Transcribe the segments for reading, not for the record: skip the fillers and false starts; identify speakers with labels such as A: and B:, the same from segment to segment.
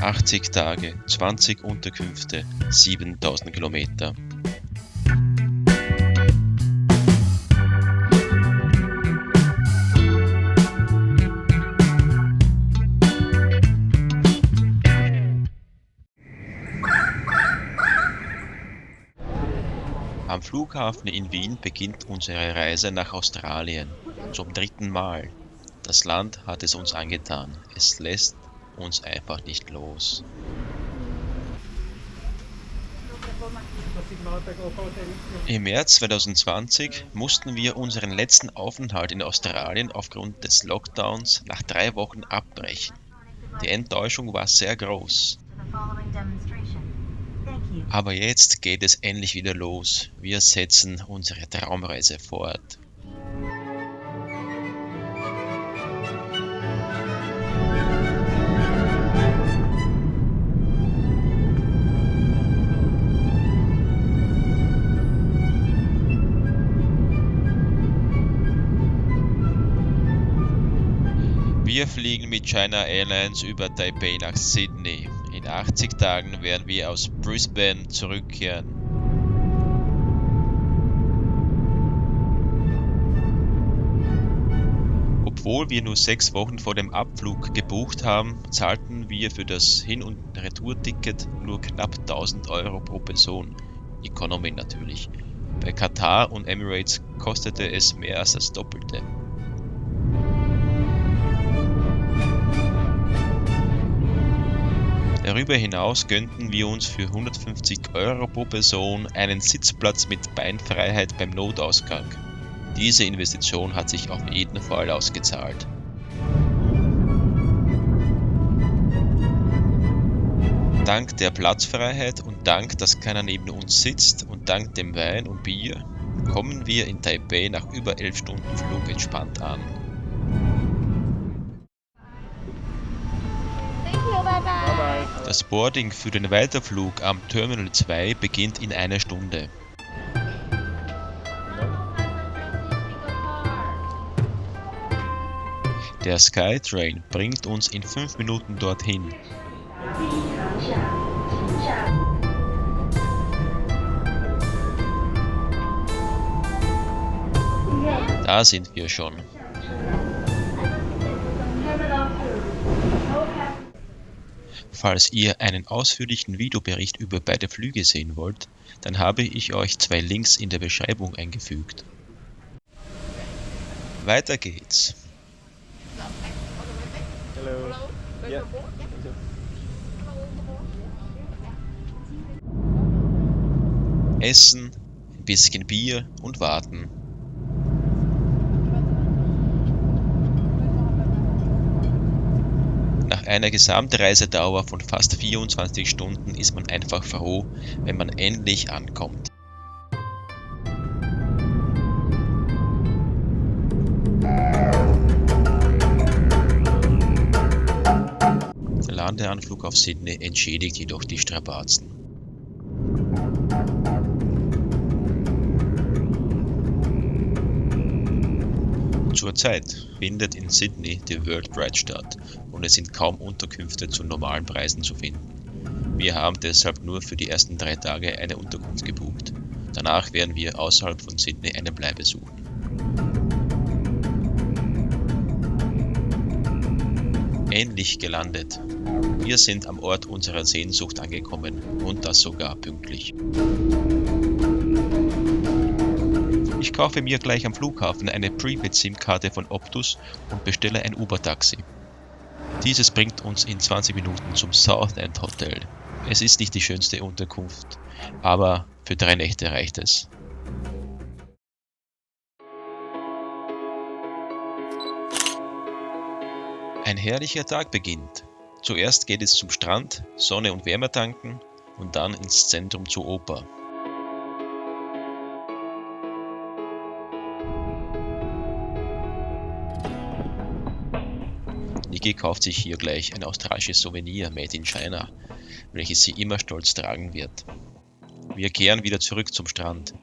A: 80 Tage, 20 Unterkünfte, 7000 Kilometer. Am Flughafen in Wien beginnt unsere Reise nach Australien, zum 3. Mal. Das Land hat es uns angetan, es lässt uns einfach nicht los. Im März 2020 mussten wir unseren letzten Aufenthalt in Australien aufgrund des Lockdowns nach 3 Wochen abbrechen. Die Enttäuschung war sehr groß. Aber jetzt geht es endlich wieder los. Wir setzen unsere Traumreise fort. Wir fliegen mit China Airlines über Taipei nach Sydney. In 80 Tagen werden wir aus Brisbane zurückkehren. Obwohl wir nur 6 Wochen vor dem Abflug gebucht haben, zahlten wir für das Hin- und Retourticket nur knapp 1000 Euro pro Person. Economy natürlich. Bei Qatar und Emirates kostete es mehr als das Doppelte. Darüber hinaus gönnten wir uns für 150 Euro pro Person einen Sitzplatz mit Beinfreiheit beim Notausgang. Diese Investition hat sich auf jeden Fall ausgezahlt. Dank der Platzfreiheit und dank, dass keiner neben uns sitzt und dank dem Wein und Bier kommen wir in Taipei nach über 11 Stunden Flug entspannt an. Das Boarding für den Weiterflug am Terminal 2 beginnt in 1 Stunde. Der Skytrain bringt uns in 5 Minuten dorthin. Da sind wir schon. Falls ihr einen ausführlichen Videobericht über beide Flüge sehen wollt, dann habe ich euch 2 Links in der Beschreibung eingefügt. Weiter geht's. Essen, ein bisschen Bier und warten. Nach einer Gesamtreisedauer von fast 24 Stunden ist man einfach froh, wenn man endlich ankommt. Der Landeanflug auf Sydney entschädigt jedoch die Strapazen. Zurzeit findet in Sydney die World Pride statt und es sind kaum Unterkünfte zu normalen Preisen zu finden. Wir haben deshalb nur für die ersten 3 Tage eine Unterkunft gebucht. Danach werden wir außerhalb von Sydney eine Bleibe suchen. Endlich gelandet. Wir sind am Ort unserer Sehnsucht angekommen und das sogar pünktlich. Ich kaufe mir gleich am Flughafen eine Prepaid-SIM-Karte von Optus und bestelle ein Uber-Taxi. Dieses bringt uns in 20 Minuten zum Southend Hotel. Es ist nicht die schönste Unterkunft, aber für 3 Nächte reicht es. Ein herrlicher Tag beginnt. Zuerst geht es zum Strand, Sonne und Wärme tanken und dann ins Zentrum zur Oper. Niki kauft sich hier gleich ein australisches Souvenir made in China, welches sie immer stolz tragen wird. Wir kehren wieder zurück zum Strand,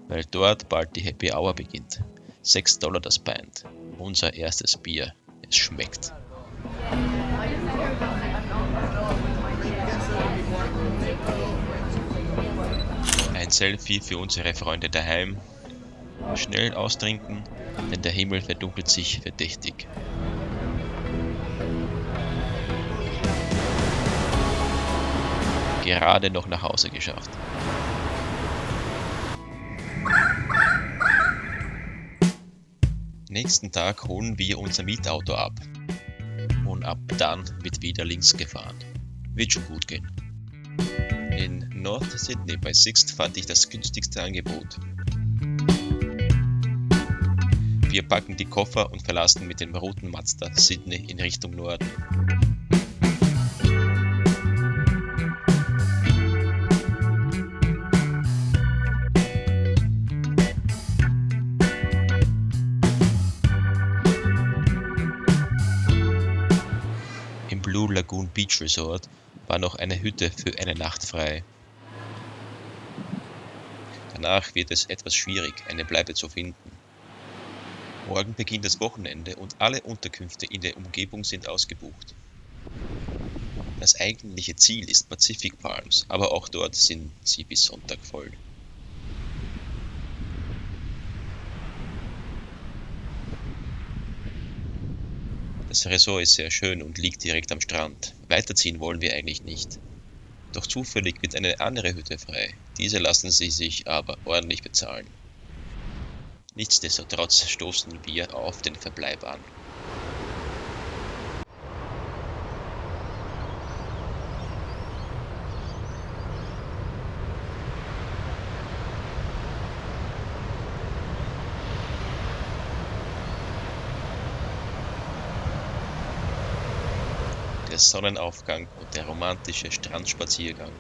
A: weil dort bald die Happy Hour beginnt. $6 das Pint. Unser erstes Bier. Es schmeckt. Selfie für unsere Freunde daheim. Schnell austrinken, denn der Himmel verdunkelt sich verdächtig. Gerade noch nach Hause geschafft. Nächsten Tag holen wir unser Mietauto ab. Und ab dann wird wieder links gefahren. Wird schon gut gehen. In North Sydney bei Sixt fand ich das günstigste Angebot. Wir packen die Koffer und verlassen mit dem roten Mazda Sydney in Richtung Norden. Im Blue Lagoon Beach Resort war noch eine Hütte für eine Nacht frei. Danach wird es etwas schwierig, eine Bleibe zu finden. Morgen beginnt das Wochenende und alle Unterkünfte in der Umgebung sind ausgebucht. Das eigentliche Ziel ist Pacific Palms, aber auch dort sind sie bis Sonntag voll. Das Resort ist sehr schön und liegt direkt am Strand. Weiterziehen wollen wir eigentlich nicht. Doch zufällig wird eine andere Hütte frei. Diese lassen sie sich aber ordentlich bezahlen. Nichtsdestotrotz stoßen wir auf den Verbleib an. Der Sonnenaufgang und der romantische Strandspaziergang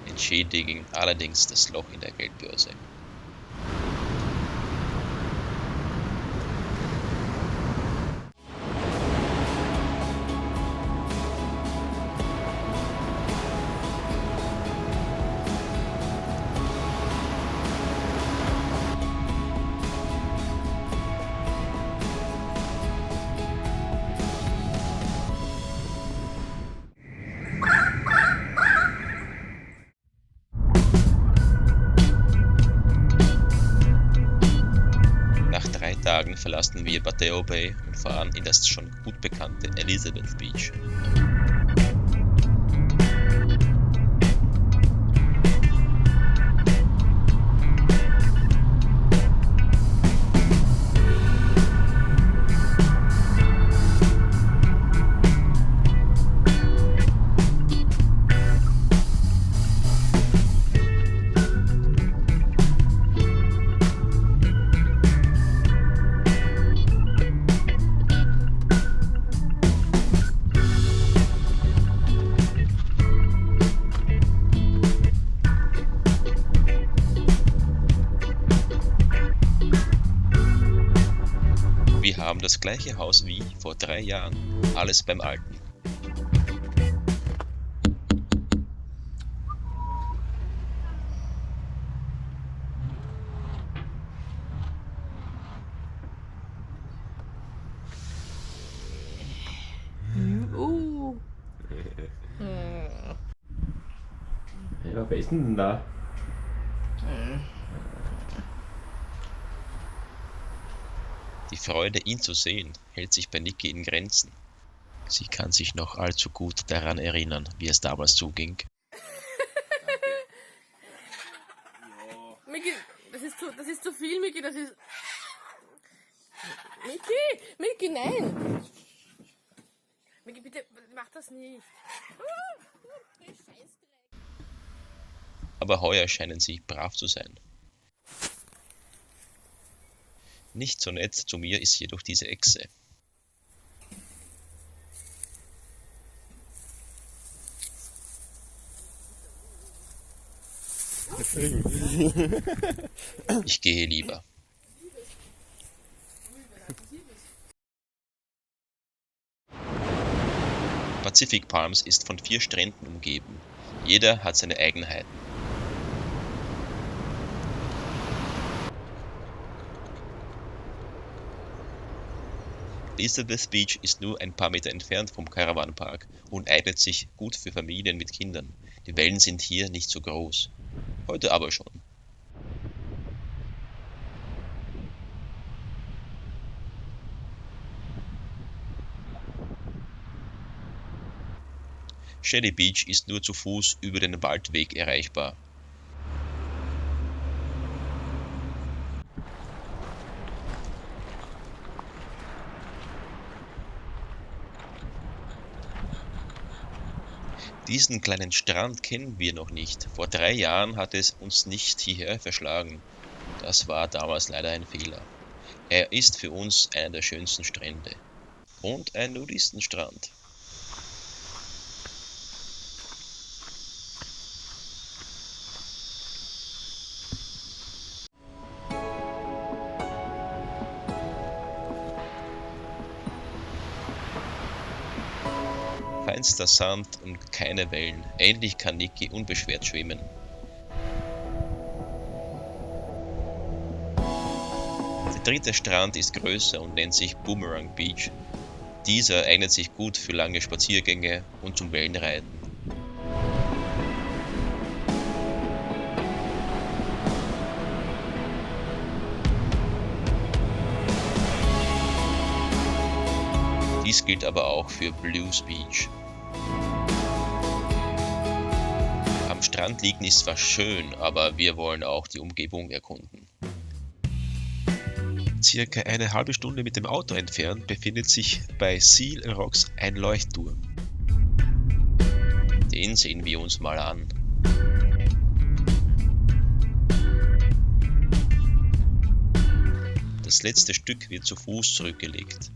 A: entschädigen allerdings das Loch in der Geldbörse. Nach 3 Tagen verlassen wir Bateo Bay und fahren in das schon gut bekannte Elizabeth Beach. Wir haben das gleiche Haus wie vor 3 Jahren, alles beim Alten.
B: Ja, wer ist denn da?
A: Die Freude, ihn zu sehen, hält sich bei Niki in Grenzen. Sie kann sich noch allzu gut daran erinnern, wie es damals zuging.
C: Miki, das ist zu viel, Miki, das ist... Miki, nein! Miki, bitte, mach das nicht.
A: Aber heuer scheinen sie brav zu sein. Nicht so nett zu mir ist jedoch diese Echse. Ich gehe lieber. Pacific Palms ist von 4 Stränden umgeben. Jeder hat seine Eigenheiten. Elizabeth Beach ist nur ein paar Meter entfernt vom Caravanpark und eignet sich gut für Familien mit Kindern. Die Wellen sind hier nicht so groß. Heute aber schon. Shady Beach ist nur zu Fuß über den Waldweg erreichbar. Diesen kleinen Strand kennen wir noch nicht. Vor 3 Jahren hat es uns nicht hierher verschlagen. Das war damals leider ein Fehler. Er ist für uns einer der schönsten Strände. Und ein Nudistenstrand. Feinster Sand und keine Wellen. Endlich kann Niki unbeschwert schwimmen. Der 3. Strand ist größer und nennt sich Boomerang Beach. Dieser eignet sich gut für lange Spaziergänge und zum Wellenreiten. Dies gilt aber auch für Blues Beach. Am Strand liegen ist zwar schön, aber wir wollen auch die Umgebung erkunden. Circa eine halbe Stunde mit dem Auto entfernt befindet sich bei Seal Rocks ein Leuchtturm. Den sehen wir uns mal an. Das letzte Stück wird zu Fuß zurückgelegt.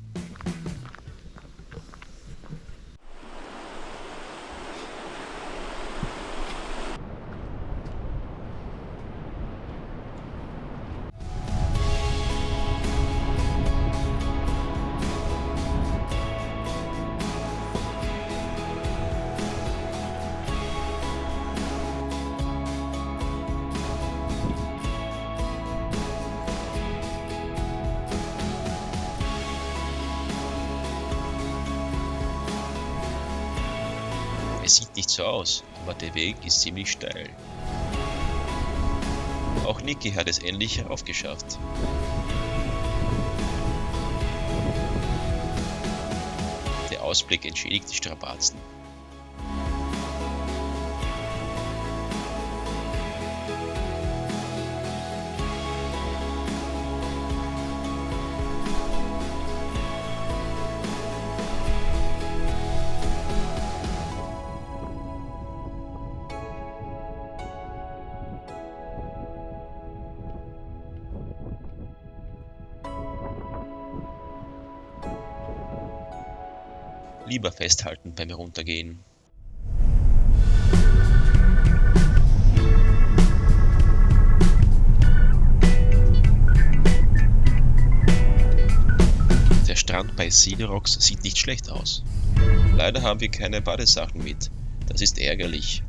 A: Es sieht nicht so aus, aber der Weg ist ziemlich steil. Auch Niki hat es endlich heraufgeschafft. Der Ausblick entschädigt die Strapazen. Lieber festhalten beim Heruntergehen. Der Strand bei Seal Rocks sieht nicht schlecht aus. Leider haben wir keine Badesachen mit. Das ist ärgerlich.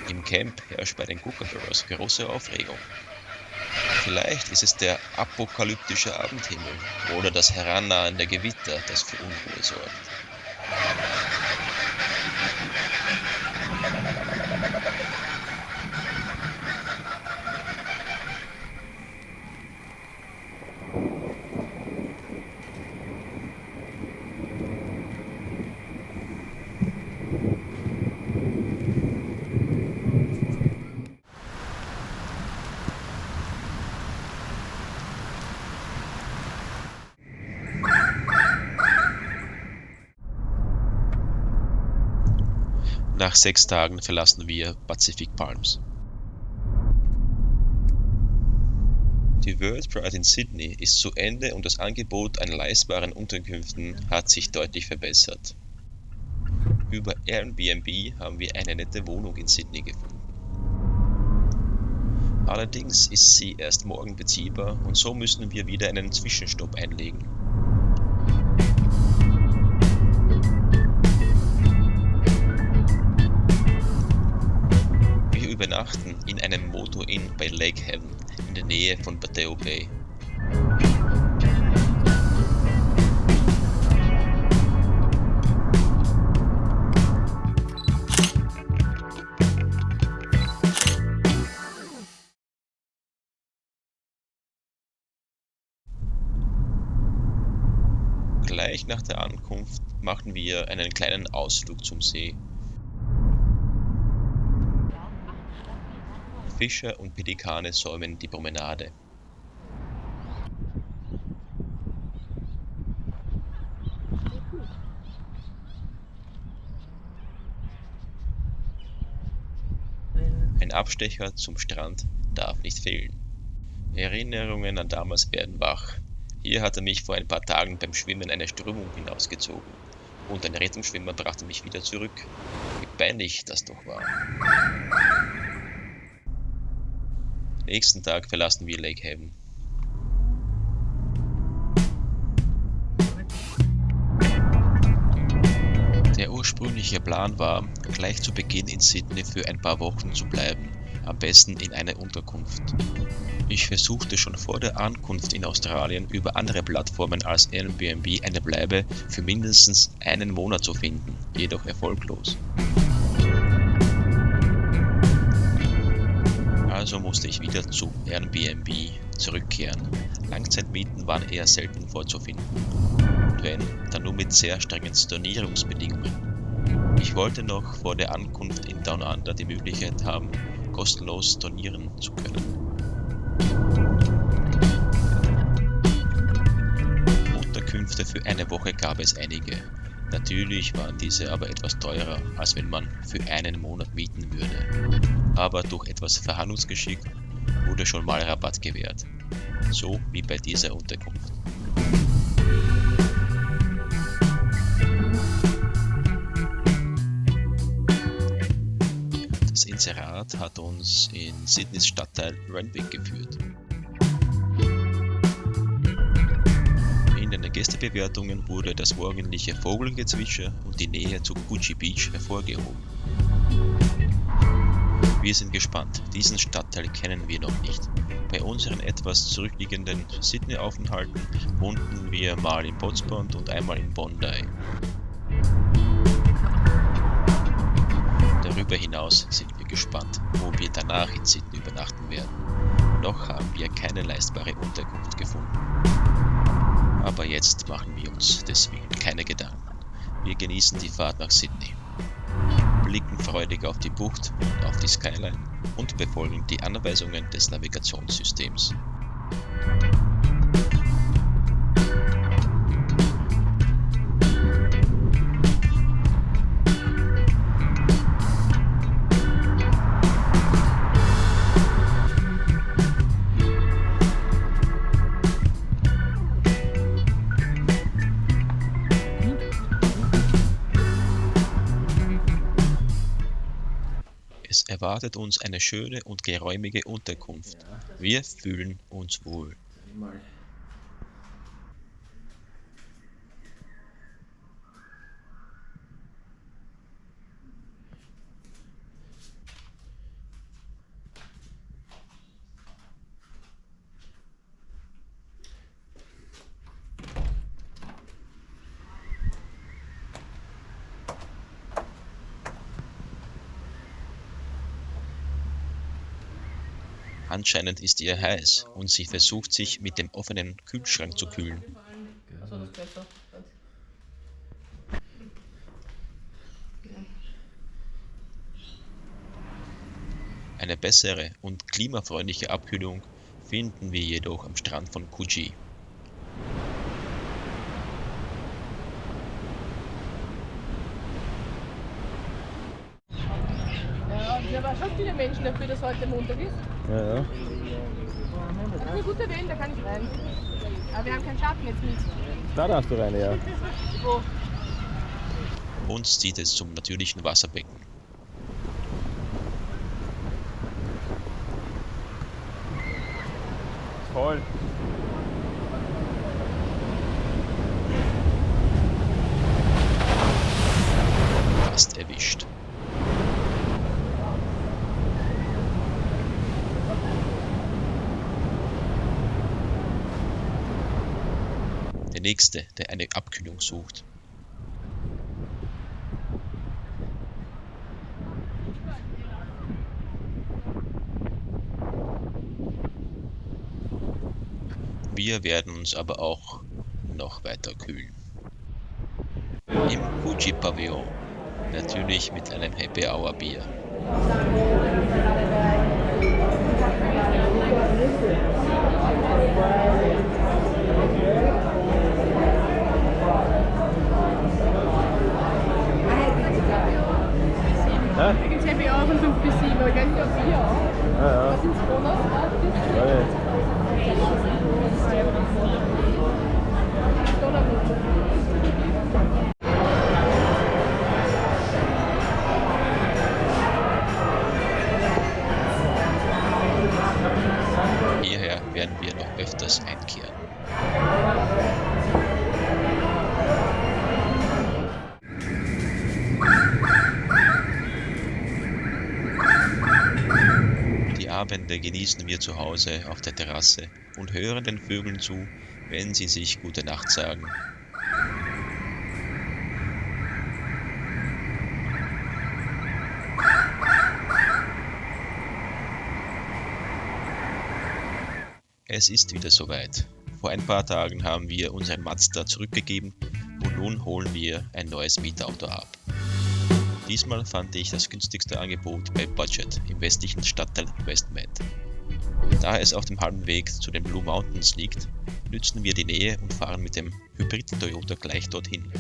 A: Im Camp herrscht bei den Kookaburras große Aufregung. Vielleicht ist es der apokalyptische Abendhimmel oder das herannahende Gewitter, das für Unruhe sorgt. Nach 6 Tagen verlassen wir Pacific Palms. Die World Pride in Sydney ist zu Ende und das Angebot an leistbaren Unterkünften hat sich deutlich verbessert. Über Airbnb haben wir eine nette Wohnung in Sydney gefunden. Allerdings ist sie erst morgen beziehbar und so müssen wir wieder einen Zwischenstopp einlegen. Wir übernachten in einem Motor Inn bei Lake Haven in der Nähe von Pateo Bay. Gleich nach der Ankunft machten wir einen kleinen Ausflug zum See. Fische und Pelikane säumen die Promenade. Ein Abstecher zum Strand darf nicht fehlen. Erinnerungen an damals werden wach. Hier hatte mich vor ein paar Tagen beim Schwimmen eine Strömung hinausgezogen. Und ein Rettungsschwimmer brachte mich wieder zurück. Wie peinlich das doch war. Nächsten Tag verlassen wir Lake Haven. Der ursprüngliche Plan war, gleich zu Beginn in Sydney für ein paar Wochen zu bleiben, am besten in einer Unterkunft. Ich versuchte schon vor der Ankunft in Australien über andere Plattformen als Airbnb eine Bleibe für mindestens einen Monat zu finden, jedoch erfolglos. Also musste ich wieder zu Airbnb zurückkehren. Langzeitmieten waren eher selten vorzufinden. Und wenn, dann nur mit sehr strengen Stornierungsbedingungen. Ich wollte noch vor der Ankunft in Down Under die Möglichkeit haben, kostenlos stornieren zu können. Unterkünfte für eine Woche gab es einige. Natürlich waren diese aber etwas teurer, als wenn man für einen Monat mieten würde. Aber durch etwas Verhandlungsgeschick wurde schon mal Rabatt gewährt. So wie bei dieser Unterkunft. Das Inserat hat uns in Sydneys Stadtteil Randwick geführt. In den Gästebewertungen wurde das morgendliche Vogelgezwitscher und die Nähe zu Coogee Beach hervorgehoben. Wir sind gespannt, diesen Stadtteil kennen wir noch nicht. Bei unseren etwas zurückliegenden Sydney-Aufenthalten wohnten wir mal in Pottsbond und einmal in Bondi. Darüber hinaus sind wir gespannt, wo wir danach in Sydney übernachten werden. Noch haben wir keine leistbare Unterkunft gefunden. Aber jetzt machen wir uns deswegen keine Gedanken. Wir genießen die Fahrt nach Sydney, blicken freudig auf die Bucht und auf die Skyline und befolgen die Anweisungen des Navigationssystems. Es erwartet uns eine schöne und geräumige Unterkunft. Wir fühlen uns wohl.
B: Mal.
A: Anscheinend ist ihr heiß und sie versucht sich mit dem offenen Kühlschrank zu kühlen.
C: Achso, das gehört so.
A: Eine bessere und klimafreundliche Abkühlung finden wir jedoch am Strand von Coogee.
C: Ja, wir waren schon viele Menschen dafür, dass heute Montag ist.
B: Ja, ja.
C: Das ist eine gute Wellen, da kann ich rein. Aber wir haben keinen Schatten jetzt mit.
B: Da darfst du rein, ja.
C: Wo?
A: Uns zieht es zum natürlichen Wasserbecken.
B: Voll.
A: Fast erwischt. Der nächste, der eine Abkühlung sucht. Wir werden uns aber auch noch weiter kühlen. Im Gucci-Pavillon. Natürlich mit einem Happy Hour Bier.
B: Hä?
C: Jetzt habe ich auch von 5 bis 7, aber ich weiß nicht, ob wir auch.
B: Ja,
C: Was sind es Bonus?
B: ja. Ja,
A: Hierher werden wir noch öfters einkehren. Die Abende genießen wir zu Hause auf der Terrasse und hören den Vögeln zu, wenn sie sich gute Nacht sagen. Es ist wieder soweit. Vor ein paar Tagen haben wir unseren Mazda zurückgegeben und nun holen wir ein neues Mietauto ab. Diesmal fand ich das günstigste Angebot bei Budget im westlichen Stadtteil Westmed. Da es auf dem halben Weg zu den Blue Mountains liegt, nützen wir die Nähe und fahren mit dem Hybrid Toyota gleich dorthin.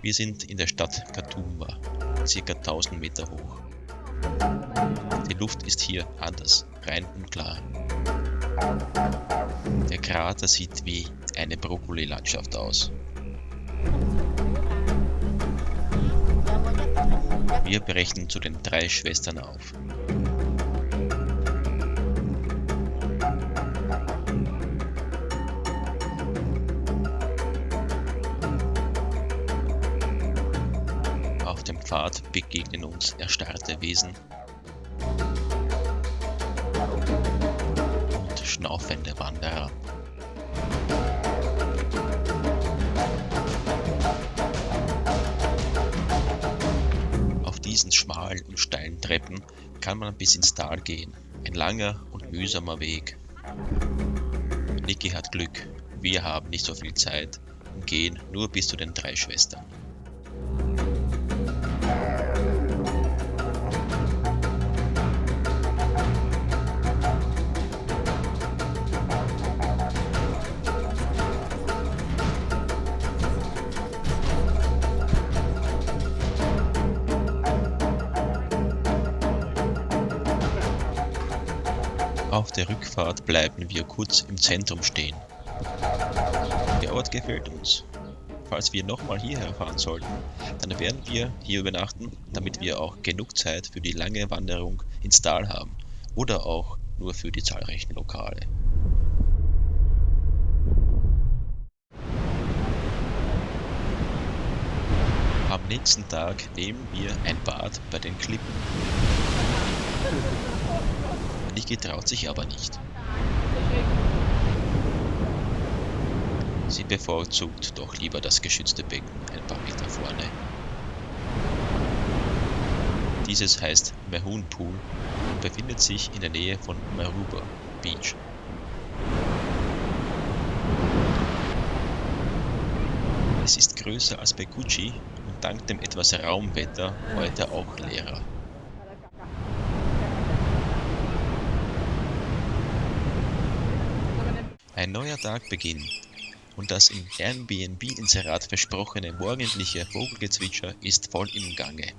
A: Wir sind in der Stadt Katoomba, ca. 1000 Meter hoch. Die Luft ist hier anders, rein und klar. Der Krater sieht wie eine Brokkoli-Landschaft aus. Wir brechen zu den 3 Schwestern auf. Auf dem Pfad begegnen uns erstarrte Wesen und schnaufende Wanderer. Auf diesen schmalen und steilen Treppen kann man bis ins Tal gehen. Ein langer und mühsamer Weg. Niki hat Glück, wir haben nicht so viel Zeit und gehen nur bis zu den 3 Schwestern. Auf der Rückfahrt bleiben wir kurz im Zentrum stehen. Der Ort gefällt uns. Falls wir nochmal hierher fahren sollten, dann werden wir hier übernachten, damit wir auch genug Zeit für die lange Wanderung ins Tal haben oder auch nur für die zahlreichen Lokale. Am nächsten Tag nehmen wir ein Bad bei den Klippen. Niki traut sich aber nicht. Sie bevorzugt doch lieber das geschützte Becken ein paar Meter vorne. Dieses heißt Mahoon Pool und befindet sich in der Nähe von Maroubra Beach. Es ist größer als bei Gucci und dank dem etwas rauen Wetter heute auch leerer. Ein neuer Tag beginnt und das im Airbnb-Inserat versprochene morgendliche Vogelgezwitscher ist voll im Gange.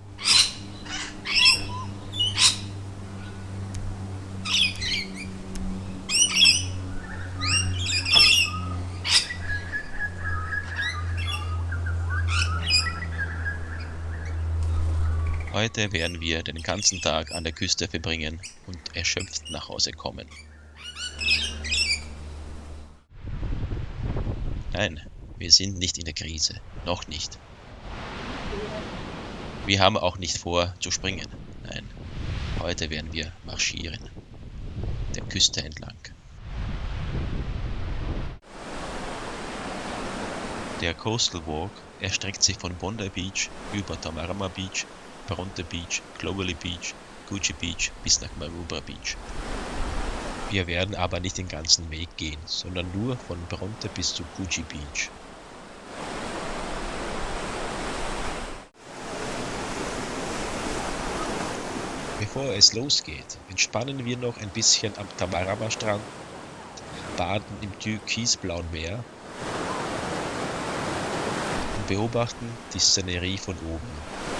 A: Heute werden wir den ganzen Tag an der Küste verbringen und erschöpft nach Hause kommen. Nein, wir sind nicht in der Krise. Noch nicht. Wir haben auch nicht vor, zu springen. Nein, heute werden wir marschieren. Der Küste entlang. Der Coastal Walk erstreckt sich von Bondi Beach über Tamarama Beach, Bronte Beach, Clovelly Beach, Gucci Beach bis nach Maroubra Beach. Wir werden aber nicht den ganzen Weg gehen, sondern nur von Bronte bis zu Coogee Beach. Bevor es losgeht, entspannen wir noch ein bisschen am Tamarama-Strand, baden im türkisblauen Meer und beobachten die Szenerie von oben.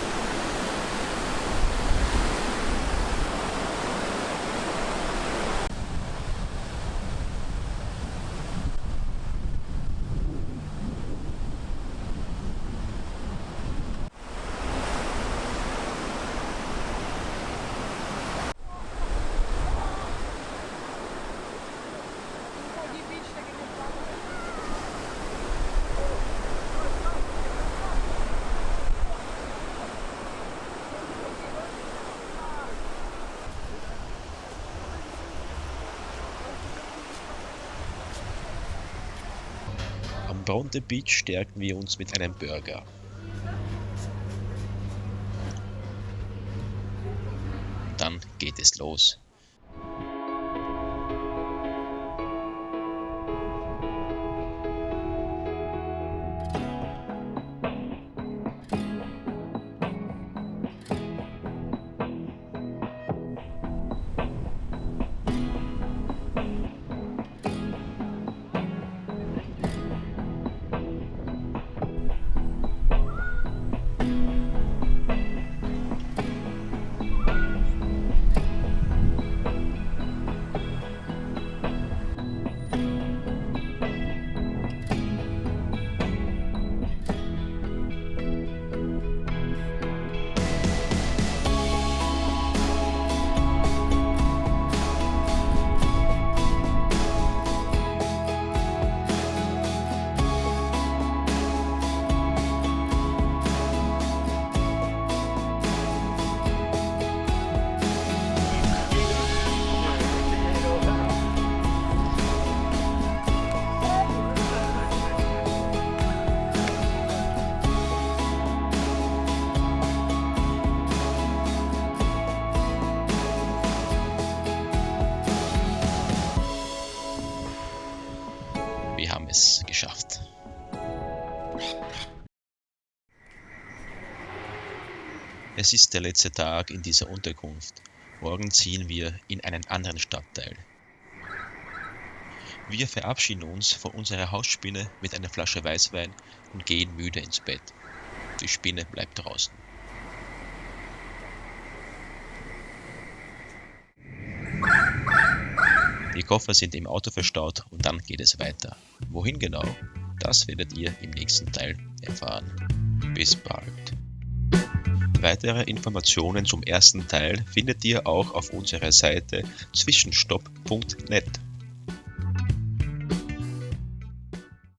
A: Am Bronte Beach stärken wir uns mit einem Burger. Dann geht es los. Wir haben es geschafft. Es ist der letzte Tag in dieser Unterkunft. Morgen ziehen wir in einen anderen Stadtteil. Wir verabschieden uns von unserer Hausspinne mit einer Flasche Weißwein und gehen müde ins Bett. Die Spinne bleibt draußen. Die Koffer sind im Auto verstaut und dann geht es weiter. Wohin genau? Das werdet ihr im nächsten Teil erfahren. Bis bald. Weitere Informationen zum ersten Teil findet ihr auch auf unserer Seite zwischenstopp.net.